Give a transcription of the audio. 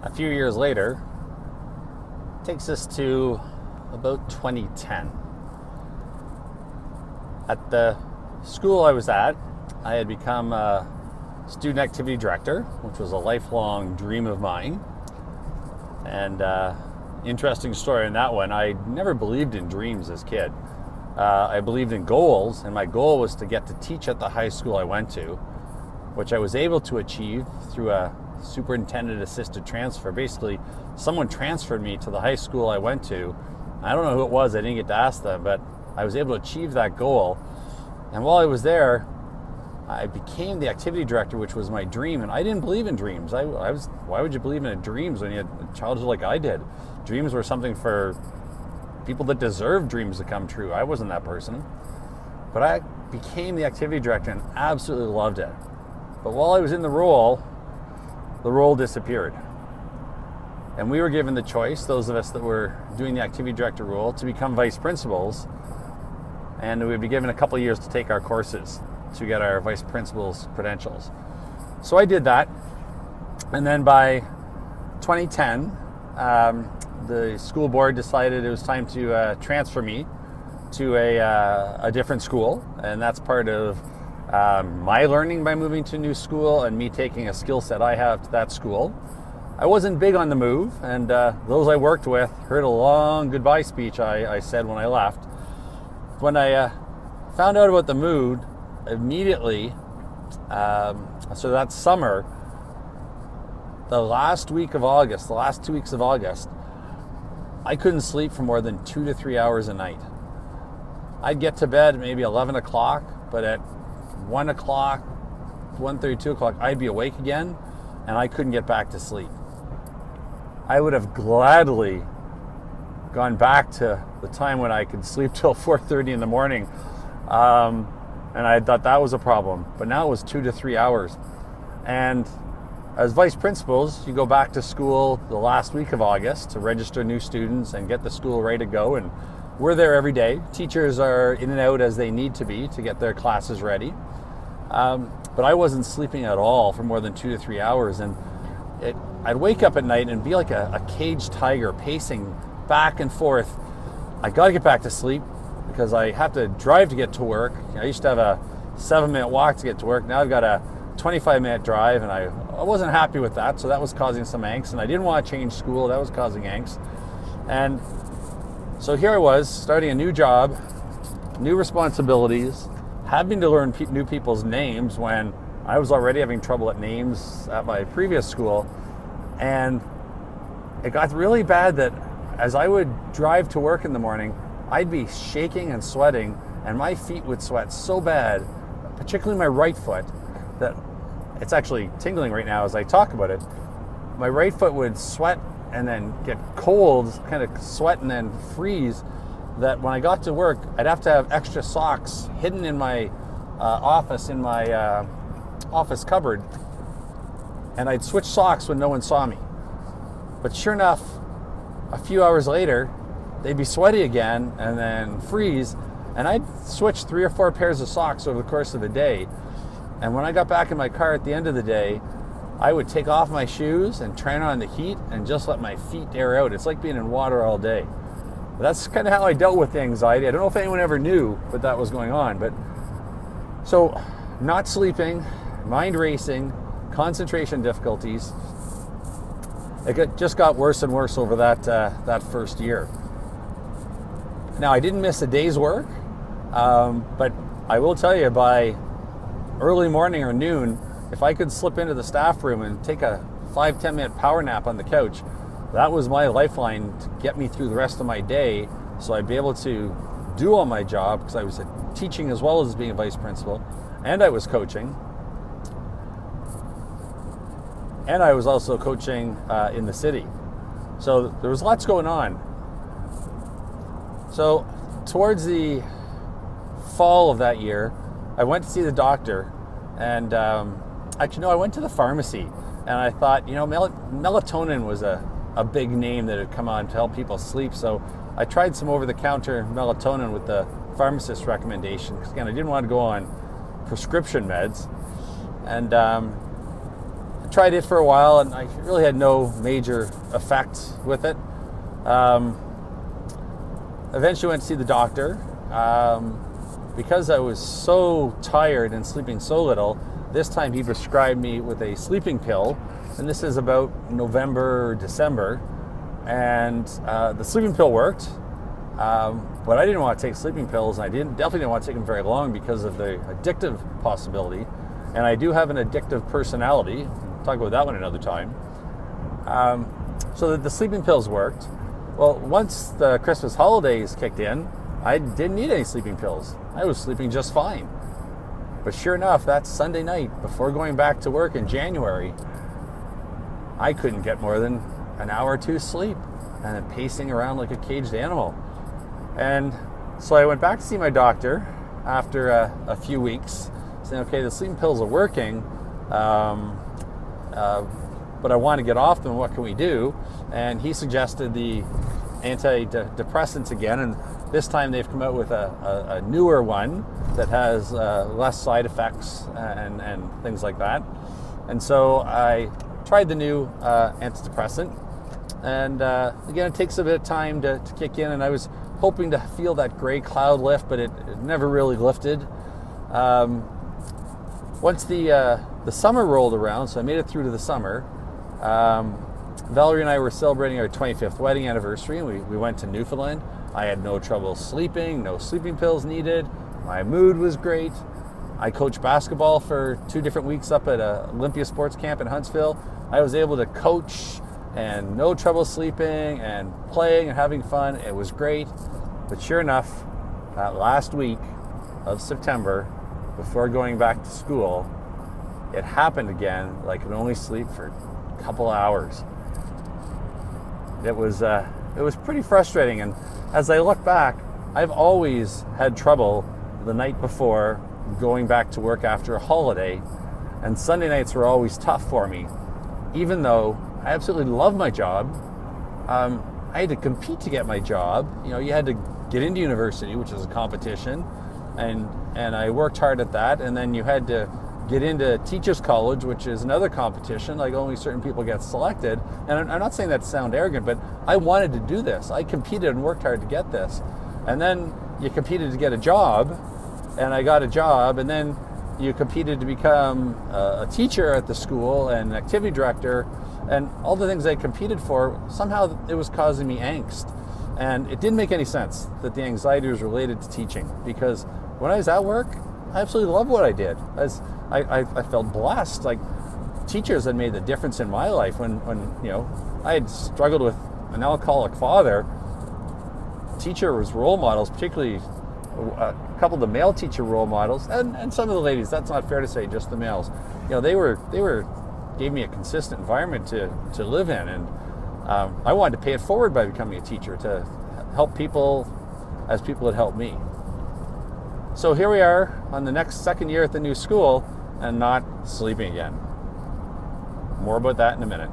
A few years later, takes us to about 2010. At the school I was at, I had become a student activity director, which was a lifelong dream of mine. And interesting story on that one, I never believed in dreams as a kid. I believed in goals, and my goal was to get to teach at the high school I went to, which I was able to achieve through a superintendent assisted transfer. Basically, someone transferred me to the high school I went to. I don't know who it was, I didn't get to ask them, but I was able to achieve that goal. And while I was there, I became the activity director, which was my dream, and I didn't believe in dreams. Why would you believe in dreams when you had a childhood like I did? Dreams were something for people that deserve dreams to come true. I wasn't that person. But I became the activity director and absolutely loved it. But while I was in the role disappeared. And we were given the choice, those of us that were doing the activity director role, to become vice principals. And we'd be given a couple of years to take our courses to get our vice principal's credentials. So I did that. And then by 2010, the school board decided it was time to transfer me to a different school. And that's part of my learning by moving to a new school and me taking a skill set I have to that school. I wasn't big on the move, and those I worked with heard a long goodbye speech I said when I left. When I found out about the move, immediately, so that summer, the last 2 weeks of August, I couldn't sleep for more than 2 to 3 hours a night. I'd get to bed at maybe 11 o'clock, but at 1 o'clock, 1:30, 2 o'clock, I'd be awake again, and I couldn't get back to sleep. I would have gladly gone back to the time when I could sleep till 4:30 in the morning, and I thought that was a problem. But now it was 2 to 3 hours. And as vice principals, you go back to school the last week of August to register new students and get the school ready to go, and we're there every day. Teachers are in and out as they need to be to get their classes ready. But I wasn't sleeping at all for more than 2 to 3 hours, and I'd wake up at night and be like a caged tiger pacing back and forth. I got to get back to sleep because I have to drive to get to work. I used to have a 7-minute walk to get to work. Now I've got a 25-minute drive, and I wasn't happy with that, so that was causing some angst, and I didn't want to change school. That was causing angst. And so here I was, starting a new job, new responsibilities, having to learn new people's names when I was already having trouble at names at my previous school. And it got really bad that as I would drive to work in the morning, I'd be shaking and sweating, and my feet would sweat so bad, particularly my right foot, that it's actually tingling right now as I talk about it. My right foot would sweat and then get cold, kind of sweat and then freeze, that when I got to work, I'd have to have extra socks hidden in my office cupboard, and I'd switch socks when no one saw me. But sure enough, a few hours later, they'd be sweaty again and then freeze, and I'd switch 3 or 4 pairs of socks over the course of the day. And when I got back in my car at the end of the day, I would take off my shoes and turn on the heat and just let my feet air out. It's like being in water all day. But that's kind of how I dealt with the anxiety. I don't know if anyone ever knew that that was going on. But so not sleeping, mind racing, concentration difficulties. It just got worse and worse over that first year. Now, I didn't miss a day's work, but I will tell you, by early morning or noon, if I could slip into the staff room and take a 5-10 minute power nap on the couch, that was my lifeline to get me through the rest of my day, so I'd be able to do all my job, because I was teaching as well as being a vice principal, and I was coaching. And I was also coaching in the city. So there was lots going on. So towards the fall of that year, I went to see the doctor, and actually, no, I went to the pharmacy, and I thought, melatonin was a big name that had come on to help people sleep. So I tried some over-the-counter melatonin with the pharmacist's recommendation, because again, I didn't want to go on prescription meds. And tried it for a while, and I really had no major effect with it. Eventually went to see the doctor. Because I was so tired and sleeping so little, this time he prescribed me with a sleeping pill, and this is about November, December, and the sleeping pill worked, but I didn't want to take sleeping pills, and I definitely didn't want to take them very long because of the addictive possibility, and I do have an addictive personality. We'll talk about that one another time. So the sleeping pills worked. Well, once the Christmas holidays kicked in, I didn't need any sleeping pills. I was sleeping just fine. But sure enough, that Sunday night, before going back to work in January, I couldn't get more than an hour or two sleep, and then pacing around like a caged animal. And so I went back to see my doctor after a few weeks, saying, okay, the sleeping pills are working, but I want to get off them. What can we do? And he suggested the antidepressants again, and this time they've come out with a newer one that has less side effects and things like that. And so I tried the new antidepressant, and again, it takes a bit of time to kick in, and I was hoping to feel that gray cloud lift, but it never really lifted. Once the summer rolled around, so I made it through to the summer, Valerie and I were celebrating our 25th wedding anniversary, and we went to Newfoundland. I had no trouble sleeping, no sleeping pills needed. My mood was great. I coached basketball for 2 different weeks up at Olympia Sports Camp in Huntsville. I was able to coach and no trouble sleeping and playing and having fun. It was great. But sure enough, that last week of September, before going back to school, it happened again. I could only sleep for a couple hours. It was pretty frustrating, and as I look back, I've always had trouble the night before going back to work after a holiday, and Sunday nights were always tough for me. Even though I absolutely love my job, I had to compete to get my job. You had to get into university, which is a competition, and I worked hard at that, and then you had to get into teachers college, which is another competition. Like, only certain people get selected. And I'm not saying that to sound arrogant, but I wanted to do this. I competed and worked hard to get this. And then you competed to get a job, and I got a job, and then you competed to become a teacher at the school and an activity director, and all the things I competed for, somehow it was causing me angst. And it didn't make any sense that the anxiety was related to teaching, because when I was at work, I absolutely loved what I did. I felt blessed. Like, teachers had made the difference in my life when I had struggled with an alcoholic father. Teachers role models, particularly a couple of the male teacher role models, and some of the ladies, that's not fair to say, just the males. They gave me a consistent environment to live in, and I wanted to pay it forward by becoming a teacher, to help people as people had helped me. So here we are on the second year at the new school, and not sleeping again. More about that in a minute.